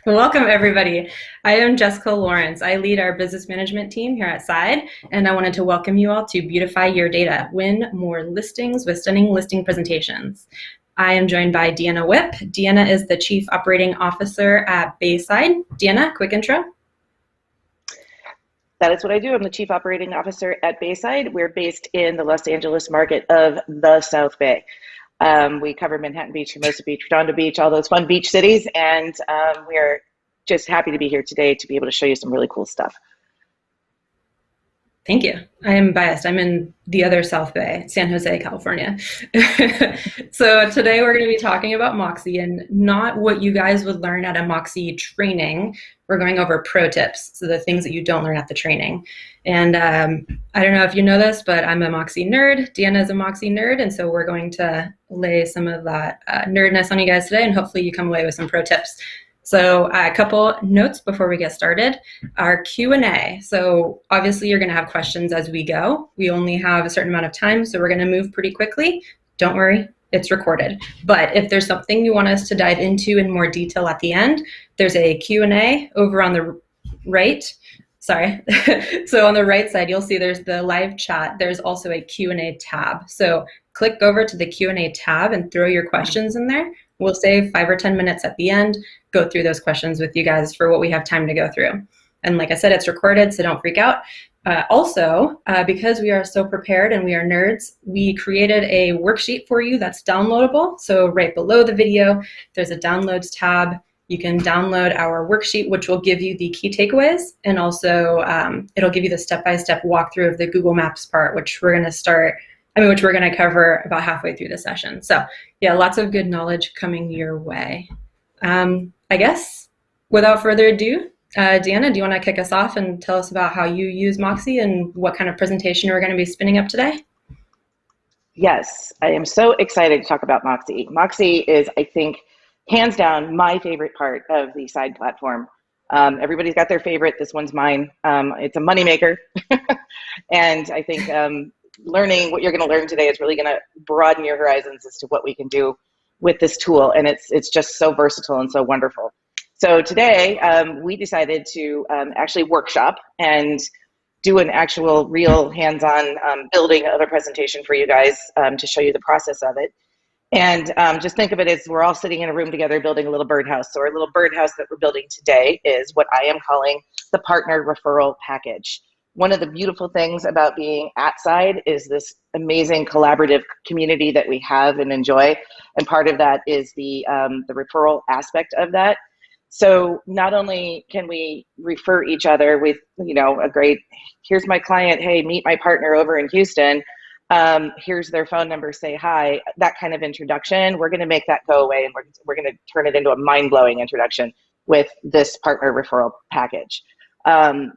Welcome, everybody. I am Jessica Lawrence. I lead our business management team here at Side, and I wanted to welcome you all to Beautify Your Data, win more listings with stunning listing presentations. I am joined by Deanna Whip. Deanna is the Chief Operating Officer at Bayside. Deanna, quick intro. That is what I do. I'm the Chief Operating Officer at Bayside. We're based in the Los Angeles market of the South Bay. We cover Manhattan Beach, Hermosa Beach, Redondo Beach, all those fun beach cities, and we're just happy to be here today to be able to show you some really cool stuff. Thank you. I am biased. I'm in the other South Bay, San Jose, California. So today we're going to be talking about Moxie and not what you guys would learn at a Moxie training. We're going over pro tips, so the things that you don't learn at the training. And I don't know if you know this, but I'm a Moxie nerd. Deanna is a Moxie nerd, and so we're going to lay some of that nerdness on you guys today, and hopefully you come away with some pro tips. So a couple notes before we get started. Our Q&A. So obviously you're going to have questions as we go. We only have a certain amount of time, so we're going to move pretty quickly. Don't worry, it's recorded. But if there's something you want us to dive into in more detail at the end, there's a Q&A over on the right. Sorry. So on the right side, you'll see there's the live chat. There's also a Q&A tab. So click over to the Q&A tab and throw your questions in there. We'll save 5 or 10 minutes at the end, go through those questions with you guys for what we have time to go through. And like I said, it's recorded, so don't freak out. Also, because we are so prepared and we are nerds, we created a worksheet for you that's downloadable. So right below the video, there's a downloads tab. You can download our worksheet, which will give you the key takeaways, and also it'll give you the step-by-step walkthrough of the Google Maps part, which we're going to cover about halfway through the session. So yeah, lots of good knowledge coming your way. I guess without further ado, Deanna, do you want to kick us off and tell us about how you use Moxie and what kind of presentation we're going to be spinning up today? Yes, I am so excited to talk about Moxie. Moxie is, I think, hands down, my favorite part of the Side platform. Everybody's got their favorite. This one's mine. It's a moneymaker. And I think learning what you're going to learn today is really going to broaden your horizons as to what we can do with this tool. And it's just so versatile and so wonderful. So today we decided to actually workshop and do an actual real hands-on building of a presentation for you guys to show you the process of it. And just think of it as we're all sitting in a room together building a little birdhouse. So our little birdhouse that we're building today is what I am calling the partner referral package. One of the beautiful things about being at Side is this amazing collaborative community that we have and enjoy. And part of that is the referral aspect of that. So not only can we refer each other with, a great, here's my client, hey, meet my partner over in Houston. Here's their phone number, say hi, that kind of introduction. We're going to make that go away, and we're going to turn it into a mind-blowing introduction with this partner referral package.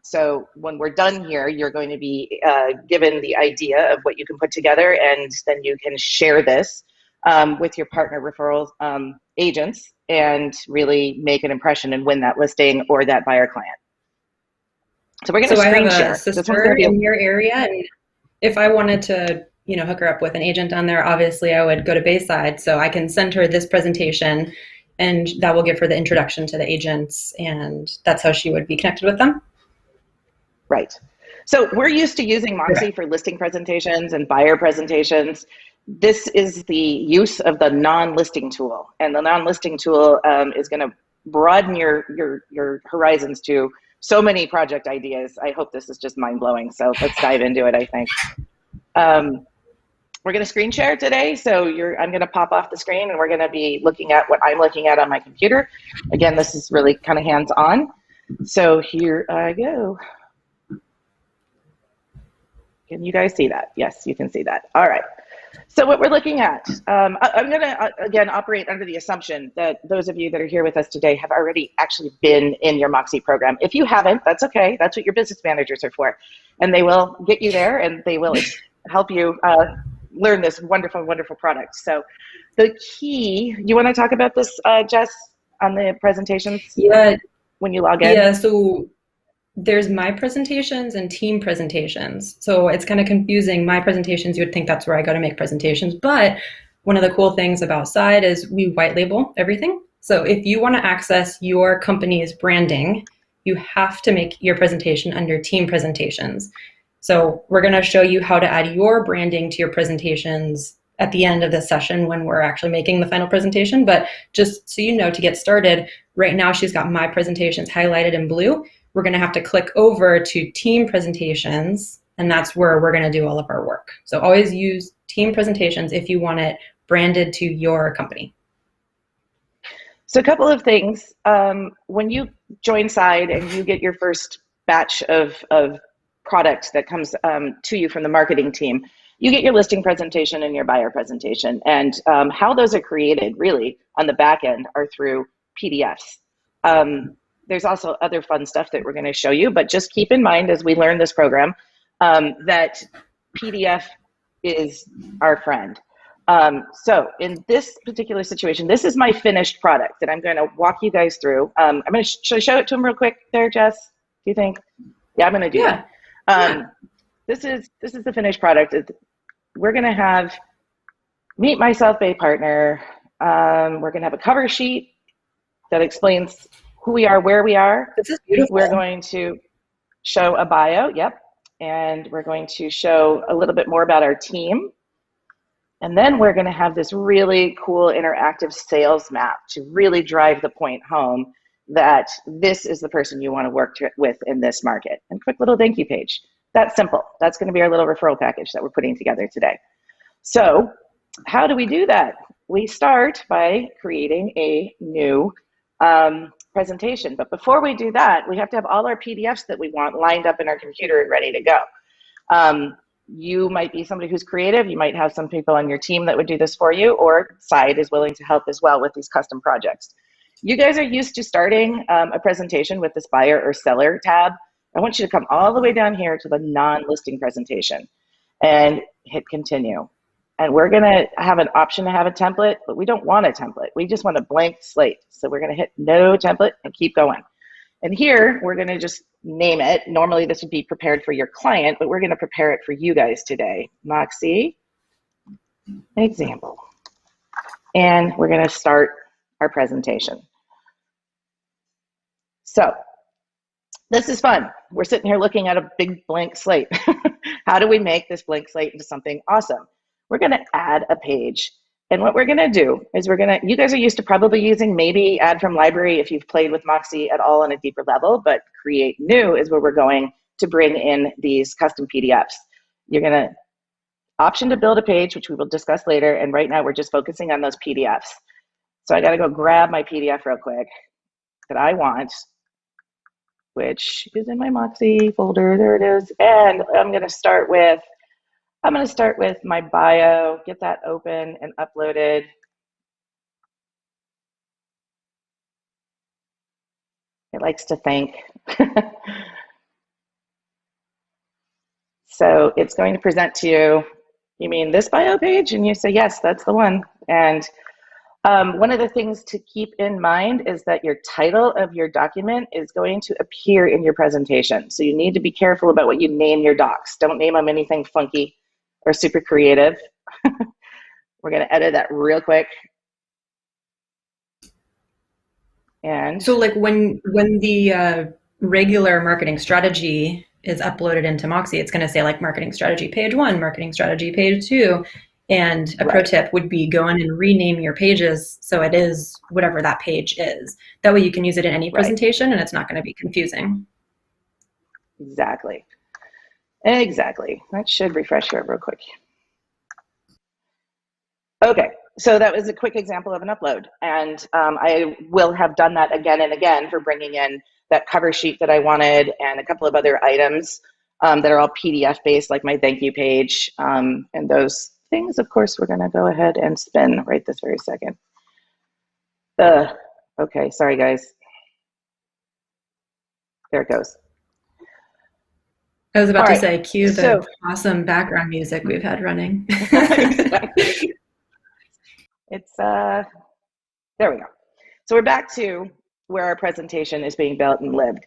So when we're done here, you're going to be given the idea of what you can put together, and then you can share this with your partner referral agents and really make an impression and win that listing or that buyer client. So we're going to screen share. I have a sister in your area, and if I wanted to, hook her up with an agent down there, obviously I would go to Bayside, so I can send her this presentation, and that will give her the introduction to the agents, and that's how she would be connected with them. Right. So we're used to using Moxie for listing presentations and buyer presentations. This is the use of the non-listing tool, and the non-listing tool is going to broaden your horizons to so many project ideas. I hope this is just mind-blowing. So let's dive into it, I think. We're going to screen share today. So I'm going to pop off the screen, and we're going to be looking at what I'm looking at on my computer. Again, this is really kind of hands-on. So here I go. Can you guys see that? Yes, you can see that. All right. So what we're looking at, I'm going to, again, operate under the assumption that those of you that are here with us today have already actually been in your Moxie program. If you haven't, that's okay. That's what your business managers are for. And they will get you there, and they will help you learn this wonderful, wonderful product. So the key, you want to talk about this, Jess, on the presentations? Yeah. When you log in? Yeah, so there's my presentations and team presentations. So it's kind of confusing. My presentations, you would think that's where I go to make presentations. But one of the cool things about Side is we white label everything. So if you want to access your company's branding, you have to make your presentation under team presentations. So we're going to show you how to add your branding to your presentations at the end of the session when we're actually making the final presentation. But just so you know, to get started, right now she's got my presentations highlighted in blue. We're going to have to click over to team presentations, and that's where we're going to do all of our work. So always use team presentations if you want it branded to your company. So a couple of things. When you join Side and you get your first batch of product that comes to you from the marketing team, you get your listing presentation and your buyer presentation. And how those are created really on the back end are through PDFs. There's also other fun stuff that we're going to show you, but just keep in mind as we learn this program that PDF is our friend. So in this particular situation, this is my finished product that I'm going to walk you guys through. I'm going to show it to them real quick there, Jess. Do you think? Yeah, I'm going to do that. This is the finished product. We're going to have meet my South Bay partner. We're going to have a cover sheet that explains who we are, where we are. This is beautiful. We're going to show a bio. Yep. And we're going to show a little bit more about our team. And then we're going to have this really cool interactive sales map to really drive the point home that this is the person you want to work with in this market. And quick little thank you page. That's simple. That's going to be our little referral package that we're putting together today. So how do we do that? We start by creating a new presentation. But before we do that, we have to have all our PDFs that we want lined up in our computer and ready to go. You might be somebody who's creative. You might have some people on your team that would do this for you, or Side is willing to help as well with these custom projects. You guys are used to starting a presentation with this buyer or seller tab. I want you to come all the way down here to the non-listing presentation and hit continue. And we're gonna have an option to have a template, but we don't want a template. We just want a blank slate. So we're gonna hit no template and keep going. And here, we're gonna just name it. Normally this would be prepared for your client, but we're gonna prepare it for you guys today. Moxie example. And we're gonna start our presentation. So this is fun. We're sitting here looking at a big blank slate. How do we make this blank slate into something awesome? We're gonna add a page. And what we're gonna do is you guys are used to probably using maybe add from library if you've played with Moxie at all on a deeper level, but create new is where we're going to bring in these custom PDFs. You're gonna option to build a page, which we will discuss later. And right now we're just focusing on those PDFs. So I gotta go grab my PDF real quick that I want, which is in my Moxie folder. There it is. And I'm gonna start with my bio, get that open and uploaded. It likes to think. So it's going to present to you, you mean this bio page? And you say, yes, that's the one. And one of the things to keep in mind is that your title of your document is going to appear in your presentation. So you need to be careful about what you name your docs. Don't name them anything funky or super creative. We're going to edit that real quick. And so like when the regular marketing strategy is uploaded into Moxie, it's going to say like marketing strategy page 1, marketing strategy page 2. And a pro tip would be go in and rename your pages so it is whatever that page is. That way you can use it in any presentation and it's not going to be confusing. Exactly. Exactly. That should refresh here real quick. Okay, so that was a quick example of an upload. And I will have done that again and again for bringing in that cover sheet that I wanted and a couple of other items that are all PDF based, like my thank you page. And those things, of course, we're going to go ahead and spin right this very second. Okay, sorry, guys. There it goes. I was about to say, cue the awesome background music we've had running. It's, there we go. So we're back to where our presentation is being built and lived.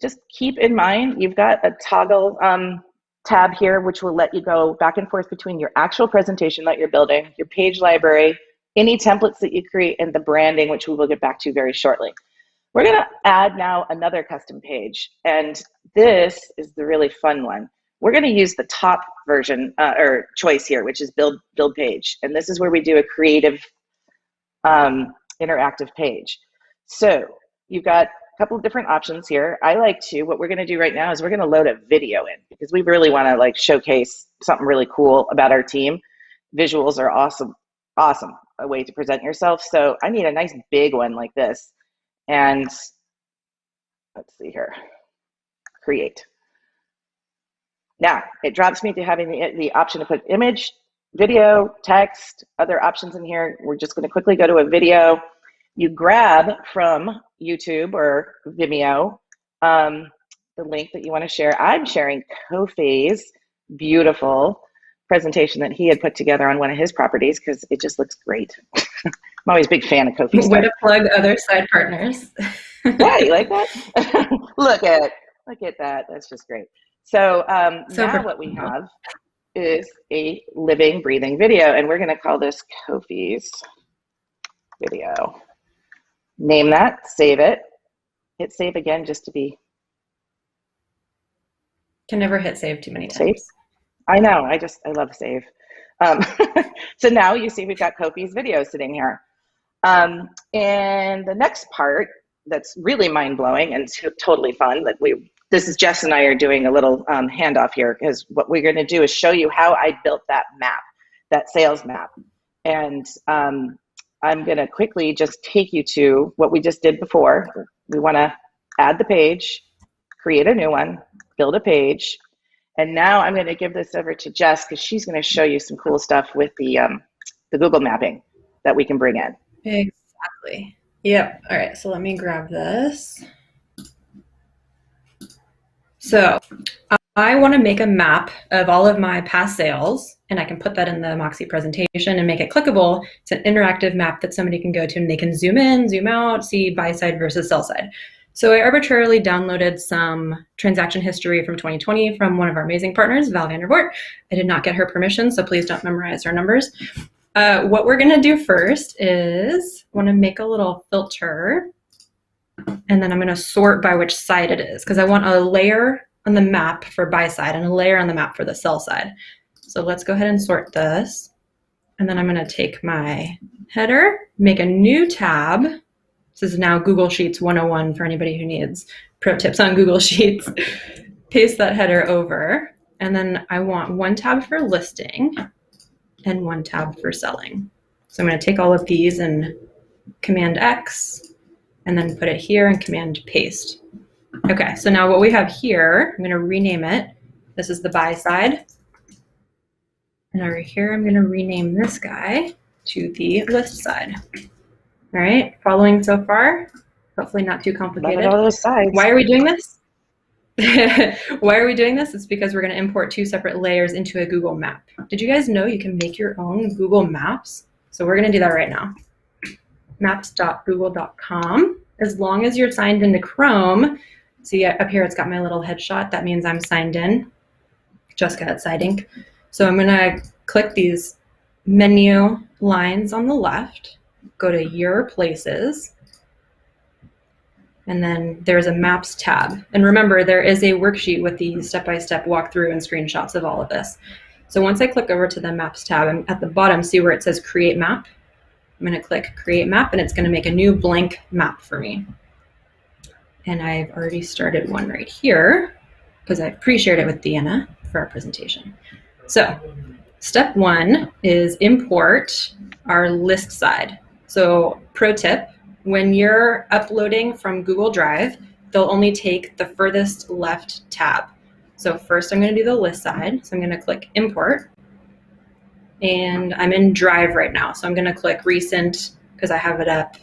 Just keep in mind, you've got a toggle tab here, which will let you go back and forth between your actual presentation that you're building, your page library, any templates that you create, and the branding, which we will get back to very shortly. We're going to add now another custom page, and this is the really fun one. We're going to use the top version or choice here, which is build page, and this is where we do a creative interactive page. So you've got a couple of different options here. What we're going to do right now is we're going to load a video in, because we really want to like showcase something really cool about our team. Visuals are awesome, a way to present yourself. So I need a nice big one like this. And let's see here, create. Now it drops me to having the option to put image, video, text, other options in here. We're just going to quickly go to a video. You grab from YouTube or Vimeo the link that you want to share. I'm sharing Kofi's beautiful presentation that he had put together on one of his properties because it just looks great. I'm always a big fan of Kofi's. Way to plug other side partners. Yeah, you like that? Look at that. That's just great. So now what we have is a living, breathing video, and we're going to call this Kofi's video. Name that, save it, hit save again just to be. Can never hit save too many times. Save. I know, I love save. So now you see we've got Kofi's video sitting here. And the next part that's really mind-blowing and totally fun, this is Jess and I are doing a little handoff here, because what we're going to do is show you how I built that map, that sales map. And I'm going to quickly just take you to what we just did before. We want to add the page, create a new one, build a page. And now I'm going to give this over to Jess, because she's going to show you some cool stuff with the Google mapping that we can bring in. Exactly. Yep. All right. So let me grab this. So I want to make a map of all of my past sales, and I can put that in the Moxie presentation and make it clickable. It's an interactive map that somebody can go to, and they can zoom in, zoom out, see buy side versus sell side. So I arbitrarily downloaded some transaction history from 2020 from one of our amazing partners, Val Vandervoort. I did not get her permission, so please don't memorize her numbers. What we're going to do first is I want to make a little filter, and then I'm going to sort by which side it is, because I want a layer on the map for buy side and a layer on the map for the sell side. So let's go ahead and sort this. And then I'm going to take my header, make a new tab. This is now Google Sheets 101 for anybody who needs pro tips on Google Sheets. Paste that header over. And then I want one tab for listing and one tab for selling. So I'm going to take all of these and Command X, and then put it here and Command Paste. Okay, so now what we have here, I'm going to rename it. This is the buy side. And over here, I'm going to rename this guy to the list side. All right, following so far? Hopefully not too complicated. Love all those sides. Why are we doing this? Why are we doing this? It's because we're going to import two separate layers into a Google map. Did you guys know you can make your own Google Maps? So we're going to do that right now. Maps.google.com. As long as you're signed into Chrome, see up here it's got my little headshot. That means I'm signed in. Jessica at Sidink. So I'm going to click these menu lines on the left, go to Your Places, and then there's a Maps tab. And remember, there is a worksheet with the step-by-step walkthrough and screenshots of all of this. So once I click over to the Maps tab, and at the bottom, see where it says Create Map? I'm going to click Create Map, and it's going to make a new blank map for me. And I've already started one right here because I've pre-shared it with Deanna for our presentation. So step one is import our list side. So pro tip, when you're uploading from Google Drive, they'll only take the furthest left tab. So first I'm going to do the list side. So I'm going to click import. And I'm in Drive right now. So I'm going to click recent because I have it up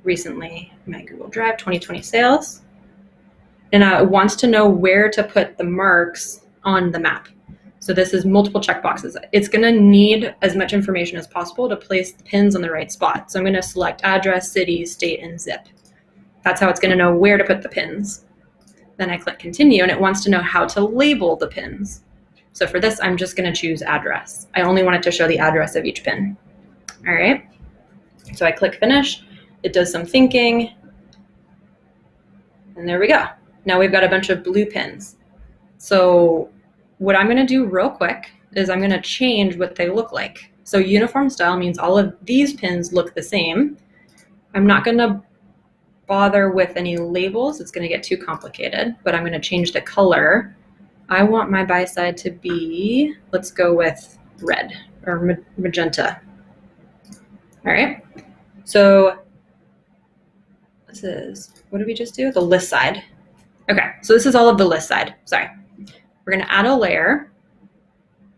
recently in my Google Drive 2020 sales. And it wants to know where to put the marks on the map. So this is multiple checkboxes. It's going to need as much information as possible to place the pins on the right spot. So I'm going to select address, city, state, and zip. That's how it's going to know where to put the pins. Then I click continue, and it wants to know how to label the pins. So for this, I'm just going to choose address. I only want it to show the address of each pin. All right. So I click finish. It does some thinking. And there we go. Now we've got a bunch of blue pins. So what I'm going to do real quick is I'm going to change what they look like. So uniform style means all of these pins look the same. I'm not going to bother with any labels. It's going to get too complicated, but I'm going to change the color. I want my buy side to be, let's go with red or magenta. All right. So this is, what did we just do? The list side. Okay. So this is all of the list side. Sorry. We're going to add a layer.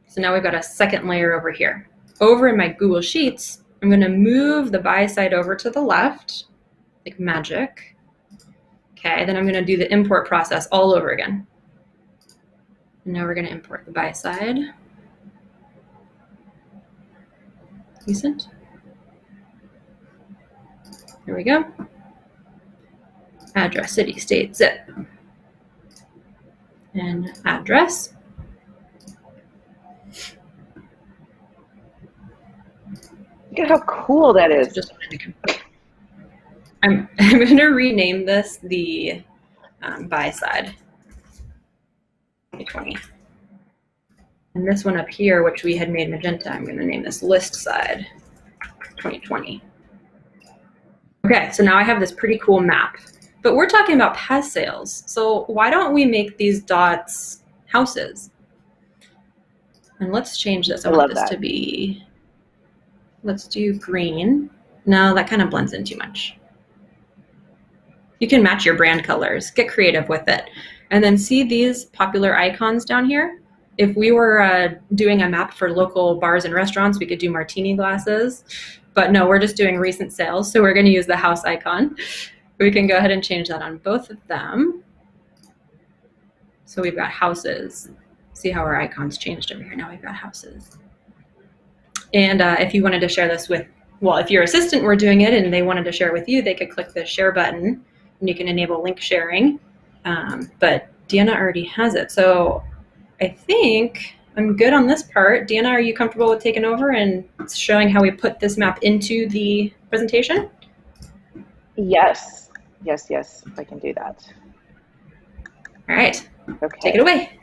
So now we've got a second layer over here. Over in my Google Sheets, I'm going to move the buy side over to the left, like magic. Okay, then I'm going to do the import process all over again. And now we're going to import the buy side. Decent. Here we go. Address, city, state, zip. And address. Look at how cool that is. Just I'm going to rename this the buy side 2020. And this one up here, which we had made magenta, I'm going to name this list side 2020. Okay, so now I have this pretty cool map. But we're talking about past sales. So why don't we make these dots houses? And let's change this. I want this to be, let's do green. No, that kind of blends in too much. You can match your brand colors, get creative with it. And then see these popular icons down here? If we were doing a map for local bars and restaurants, we could do martini glasses. But no, we're just doing recent sales. So we're going to use the house icon. We can go ahead and change that on both of them. So we've got houses. See how our icons changed over here. Now we've got houses. And if you wanted to share this with, well, if your assistant were doing it and they wanted to share it with you, they could click the share button and you can enable link sharing. But Deanna already has it. So I think I'm good on this part. Deanna, are you comfortable with taking over and showing how we put this map into the presentation? Yes. Yes, yes, I can do that. All right. Okay. Take it away.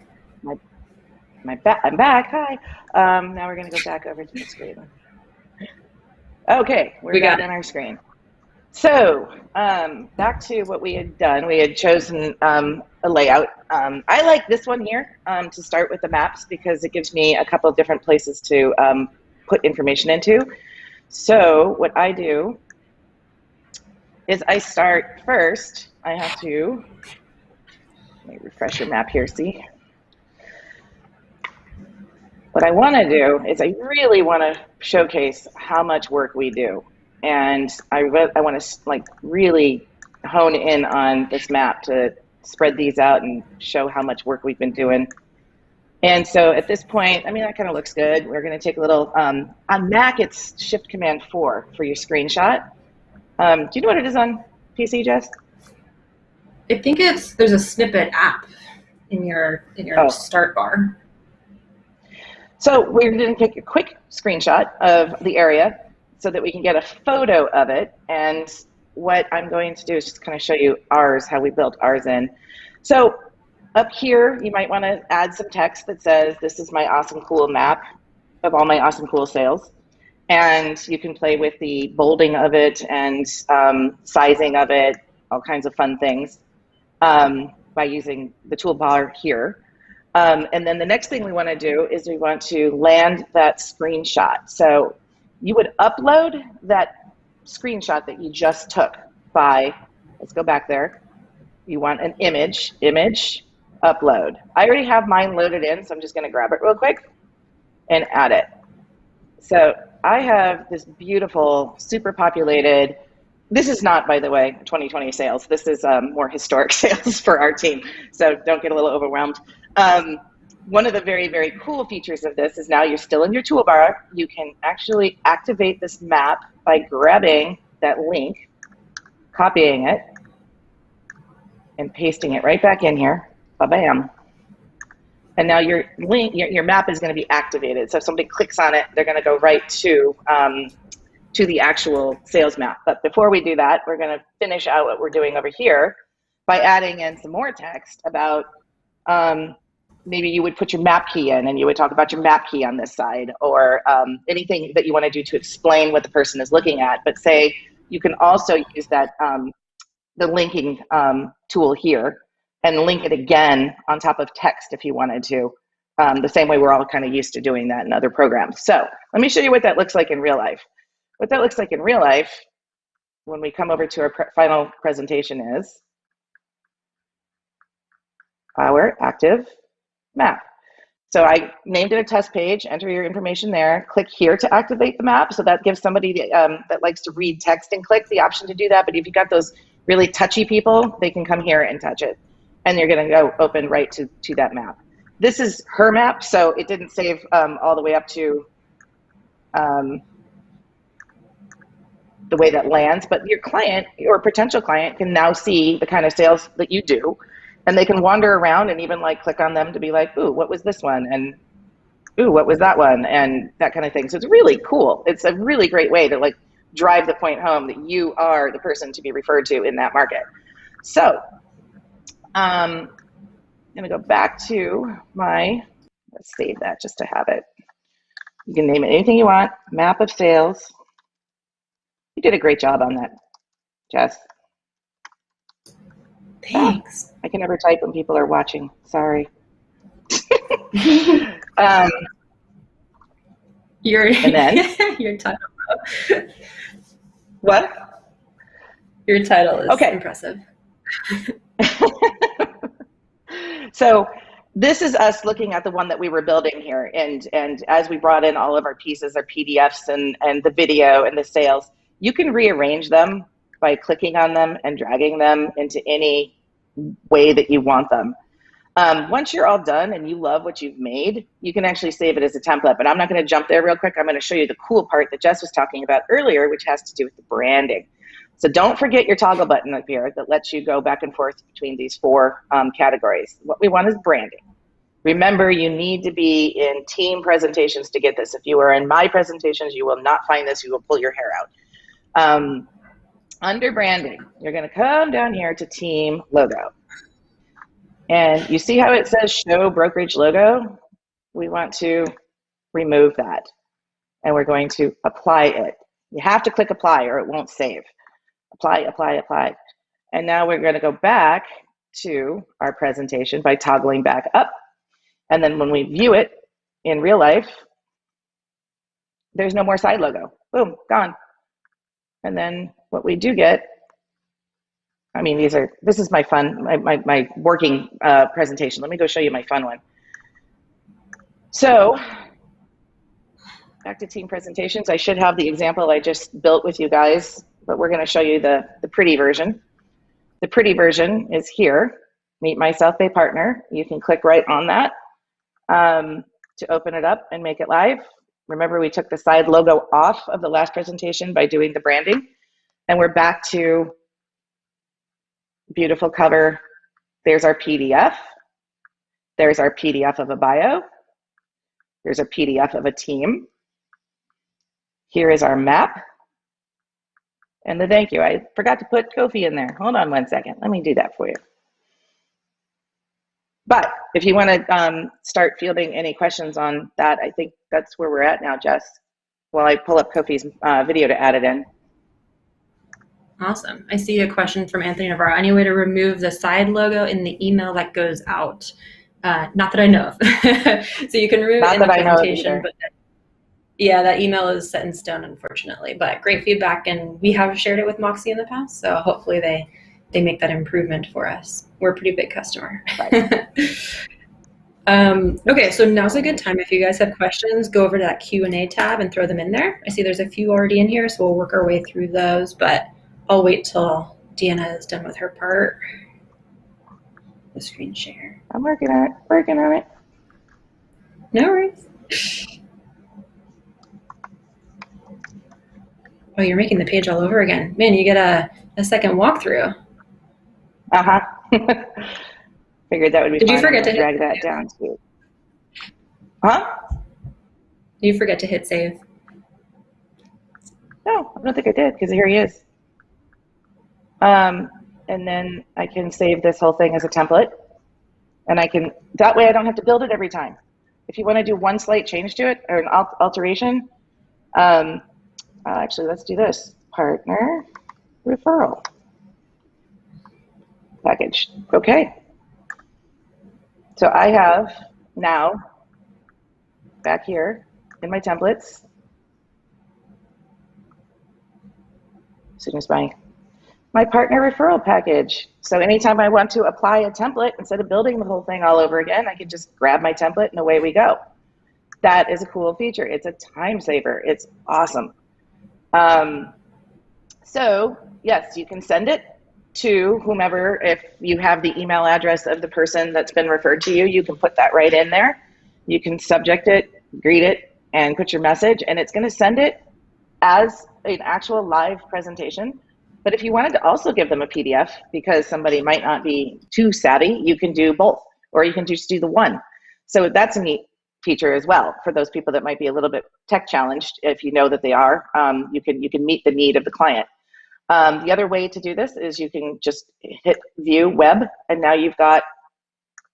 I'm back. Hi. Now we're going to go back over to the screen. Okay, we're back on our screen. So back to what we had done. We had chosen a layout. I like this one here to start with the maps because it gives me a couple of different places to put information into. So what I do is I start first. I have to, let me refresh your map here, see? What I want to do is I really want to showcase how much work we do. And I want to like really hone in on this map to spread these out and show how much work we've been doing. And so at this point, I mean, that kind of looks good. We're going to take a little, on Mac, it's Shift Command 4 for your screenshot. Do you know what it is on PC, Jess? I think there's a snippet app in your start bar. So we're going to take a quick screenshot of the area so that we can get a photo of it. And what I'm going to do is just kind of show you ours, how we built ours in. So up here, you might want to add some text that says, this is my awesome cool map of all my awesome cool sales. And you can play with the bolding of it and sizing of it, all kinds of fun things by using the toolbar here. And then the next thing we want to do is we want to land that screenshot. So you would upload that screenshot that you just took by, let's go back there. You want an image, upload. I already have mine loaded in, so I'm just going to grab it real quick and add it. So I have this beautiful, super populated, this is not, by the way, 2020 sales. This is more historic sales for our team. So don't get a little overwhelmed. One of the very, very cool features of this is now you're still in your toolbar. You can actually activate this map by grabbing that link, copying it, and pasting it right back in here. Ba-bam. And now your link, your map is going to be activated. So if somebody clicks on it, they're going to go right to to the actual sales map. But before we do that, we're going to finish out what we're doing over here by adding in some more text about maybe you would put your map key in and you would talk about your map key on this side, or anything that you want to do to explain what the person is looking at. But say you can also use that the linking tool here and link it again on top of text if you wanted to, the same way we're all kind of used to doing that in other programs. So let me show you what that looks like in real life. What that looks like in real life when we come over to our final presentation is our active map. So I named it a test page, enter your information there, click here to activate the map. So that gives somebody that likes to read text and click the option to do that. But if you've got those really touchy people, they can come here and touch it. And you're gonna go open right to that map. This is her map, so it didn't save all the way up to the way that lands, but your client or potential client can now see the kind of sales that you do, and they can wander around and even like click on them to be like, ooh, what was this one? And ooh, what was that one? And that kind of thing. So it's really cool. It's a really great way to like drive the point home that you are the person to be referred to in that market. So I'm gonna go back to let's save that just to have it. You can name it anything you want, map of sales. You did a great job on that, Jess. Thanks. I can never type when people are watching. Sorry. Your title. What? Your title is okay. Impressive. So this is us looking at the one that we were building here. And as we brought in all of our pieces, our PDFs and the video and the sales, you can rearrange them by clicking on them and dragging them into any way that you want them. Once you're all done and you love what you've made, you can actually save it as a template. But I'm not going to jump there real quick. I'm going to show you the cool part that Jess was talking about earlier, which has to do with the branding. So don't forget your toggle button up here that lets you go back and forth between these four categories. What we want is branding. Remember, you need to be in team presentations to get this. If you are in my presentations, you will not find this. You will pull your hair out. Under branding, you're going to come down here to team logo. And you see how it says show brokerage logo? We want to remove that. And we're going to apply it. You have to click apply or it won't save. Apply, apply, apply. And now we're going to go back to our presentation by toggling back up. And then when we view it in real life, there's no more side logo. Boom, gone. And then what we do get, I mean, this is my fun, my working presentation. Let me go show you my fun one. So back to team presentations. I should have the example I just built with you guys, but we're going to show you the pretty version. The pretty version is here, Meet My South Bay Partner. You can click right on that to open it up and make it live. Remember, we took the side logo off of the last presentation by doing the branding, and we're back to beautiful cover. There's our PDF. There's our PDF of a bio. There's a PDF of a team. Here is our map. And the thank you. I forgot to put Kofi in there. Hold on one second. Let me do that for you. But if you want to start fielding any questions on that, I think that's where we're at now, Jess, while I pull up Kofi's video to add it in. Awesome. I see a question from Anthony Navarro. Any way to remove the side logo in the email that goes out? Not that I know of. So you can remove it in the presentation, but yeah, that email is set in stone, unfortunately. But great feedback, and we have shared it with Moxie in the past, so hopefully they make that improvement for us. We're a pretty big customer. Right. Okay, so now's a good time. If you guys have questions, go over to that Q&A tab and throw them in there. I see there's a few already in here, so we'll work our way through those, but I'll wait till Deanna is done with her part. The screen share. I'm working on it. No worries. Oh, you're making the page all over again. Man, you get a second walkthrough. Uh-huh. Figured that would be fun. Did you forget to drag that down too? Huh? Did you forget to hit save? No, I don't think I did, because here he is. And then I can save this whole thing as a template. And that way I don't have to build it every time. If you want to do one slight change to it or an alteration, actually, let's do this. Partner referral package. Okay. So I have now back here in my templates, as soon as my partner referral package. So anytime I want to apply a template, instead of building the whole thing all over again, I can just grab my template and away we go. That is a cool feature. It's a time saver. It's awesome. So yes, you can send it to whomever. If you have the email address of the person that's been referred to you, you can put that right in there. You can subject it, greet it, and put your message, and it's going to send it as an actual live presentation. But if you wanted to also give them a PDF, because somebody might not be too savvy, you can do both, or you can just do the one. So that's a neat feature as well for those people that might be a little bit tech challenged. If you know that they are, you can meet the need of the client. The other way to do this is you can just hit view web, and now you've got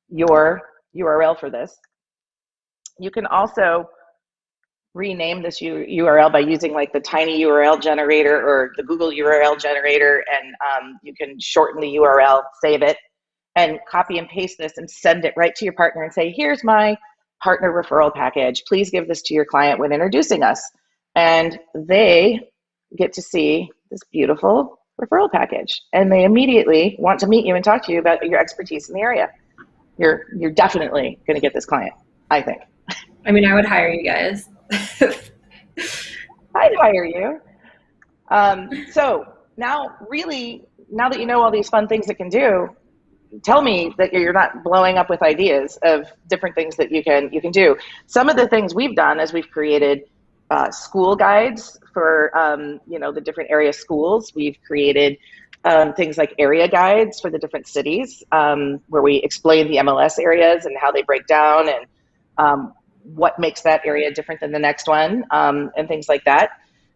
your URL for this. You can also rename this URL by using like the tiny URL generator or the Google URL generator, and you can shorten the URL, save it, and copy and paste this and send it right to your partner and say, here's my partner referral package. Please give this to your client when introducing us. And they get to see this beautiful referral package, and they immediately want to meet you and talk to you about your expertise in the area. You're definitely going to get this client, I think. I mean, I would hire you guys. I'd hire you. So now that you know all these fun things it can do, tell me that you're not blowing up with ideas of different things that you can do. Some of the things we've done is we've created school guides for the different area schools. We've created things like area guides for the different cities, where we explain the MLS areas and how they break down, and what makes that area different than the next one, and things like that.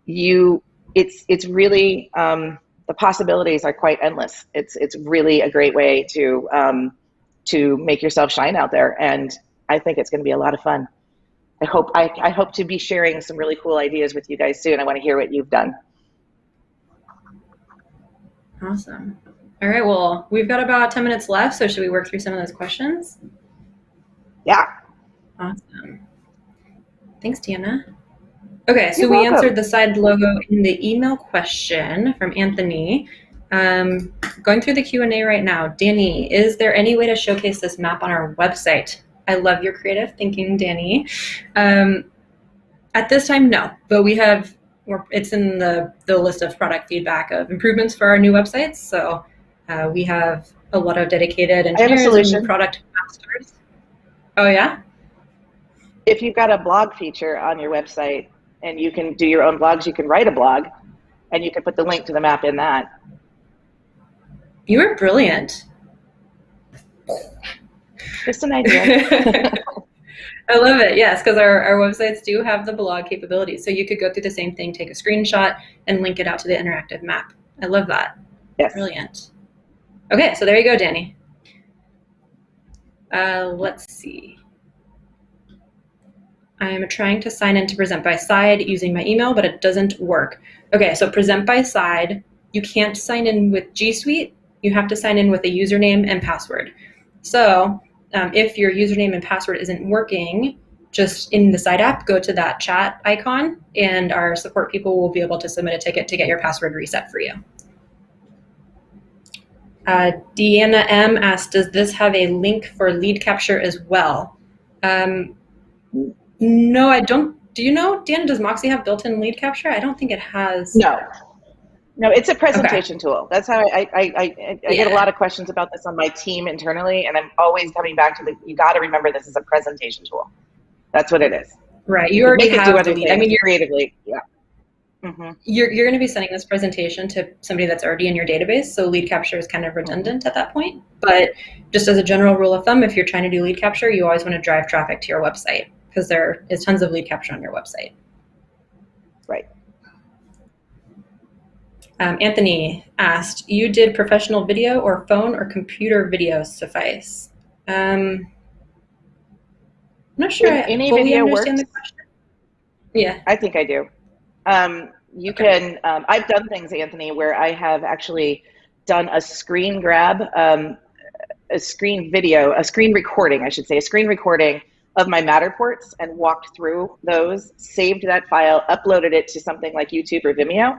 It's really, the possibilities are quite endless. It's really a great way to make yourself shine out there, and I think it's going to be a lot of fun. I hope to be sharing some really cool ideas with you guys soon. I want to hear what you've done. Awesome. All right, well, we've got about 10 minutes left, so should we work through some of those questions? Yeah. Awesome. Thanks, Deanna. Okay, so we answered the side logo in the email question from Anthony. Going through the Q&A right now. Danny, is there any way to showcase this map on our website? I love your creative thinking, Danny. At this time, no, but it's in the list of product feedback of improvements for our new websites. So we have a lot of dedicated engineers and product masters. Oh, yeah? If you've got a blog feature on your website and you can do your own blogs, you can write a blog and you can put the link to the map in that. You are brilliant. Just an idea. I love it. Yes, because our websites do have the blog capabilities. So you could go through the same thing, take a screenshot, and link it out to the interactive map. I love that. Yes. Brilliant. Okay, so there you go, Danny. Let's see. I'm trying to sign in to Present by Side using my email, but it doesn't work. Okay, so Present by Side, you can't sign in with G Suite. You have to sign in with a username and password. So if your username and password isn't working, just in the Side app, go to that chat icon, and our support people will be able to submit a ticket to get your password reset for you. Deanna M asked, does this have a link for lead capture as well? No, I don't. Do you know, Deanna, does Moxie have built-in lead capture? I don't think it has. No, it's a presentation tool. That's how I get a lot of questions about this on my team internally, and I'm always coming back to you got to remember this is a presentation tool. That's what it is. Right. You already have the lead. I mean, you're creatively, yeah. Mm-hmm. You're going to be sending this presentation to somebody that's already in your database, so lead capture is kind of redundant at that point. But just as a general rule of thumb, if you're trying to do lead capture, you always want to drive traffic to your website, because there is tons of lead capture on your website. Right. Anthony asked, you did professional video or phone or computer video suffice? I'm not sure If I any fully video understand works, the question. Yeah. I think I do. You Okay. can, I've done things, Anthony, where I have actually done a screen grab, a screen video, a screen recording, I should say, a screen recording of my Matterports and walked through those, saved that file, uploaded it to something like YouTube or Vimeo.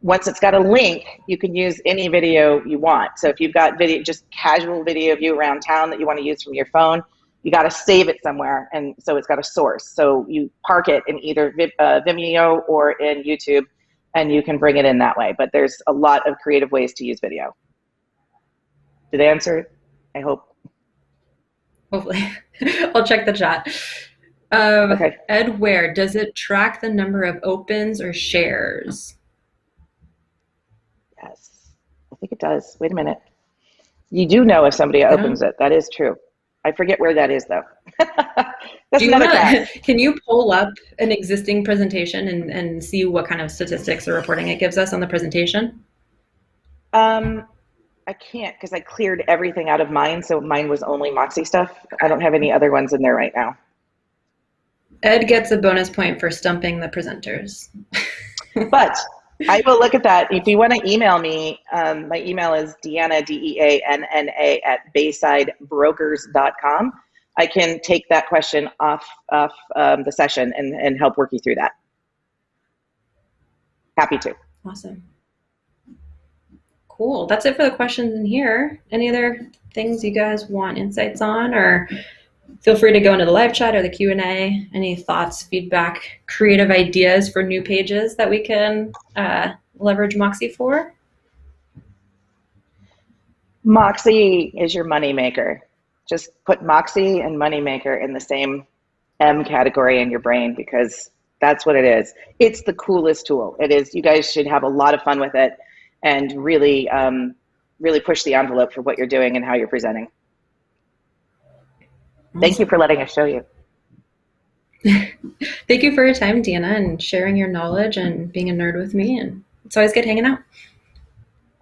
Once it's got a link, you can use any video you want. So if you've got video, just casual video of you around town that you want to use from your phone, you got to save it somewhere. And so it's got a source. So you park it in either Vimeo or in YouTube, and you can bring it in that way. But there's a lot of creative ways to use video. Did I answer it? I hope. Hopefully. I'll check the chat. Okay. Ed Ware, does it track the number of opens or shares? Yes, I think it does. Wait a minute. You do know if somebody I opens don't. it. That is true. I forget where that is, though. Do That's you another want class. to, can you pull up an existing presentation and see what kind of statistics or reporting it gives us on the presentation? I can't because I cleared everything out of mine. So mine was only Moxie stuff. I don't have any other ones in there right now. Ed gets a bonus point for stumping the presenters. But I will look at that. If you want to email me, my email is Deanna, Deanna, at baysidebrokers.com. I can take that question off the session and help work you through that. Happy to. Awesome. Cool. That's it for the questions in here. Any other things you guys want insights on, or feel free to go into the live chat or the Q&A. Any thoughts, feedback, creative ideas for new pages that we can leverage Moxie for? Moxie is your moneymaker. Just put Moxie and moneymaker in the same M category in your brain because that's what it is. It's the coolest tool. It is. You guys should have a lot of fun with it and really, really push the envelope for what you're doing and how you're presenting. Awesome. Thank you for letting us show you. Thank you for your time, Deanna, and sharing your knowledge and being a nerd with me. And it's always good hanging out.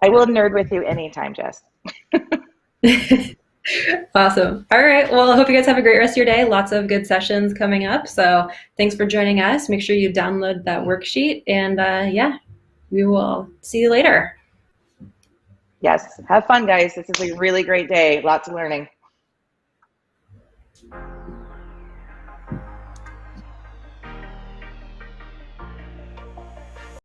I will nerd with you anytime, Jess. Awesome. All right. Well, I hope you guys have a great rest of your day. Lots of good sessions coming up. So thanks for joining us. Make sure you download that worksheet. And yeah, we will see you later. Yes. Have fun, guys. This is a really great day. Lots of learning.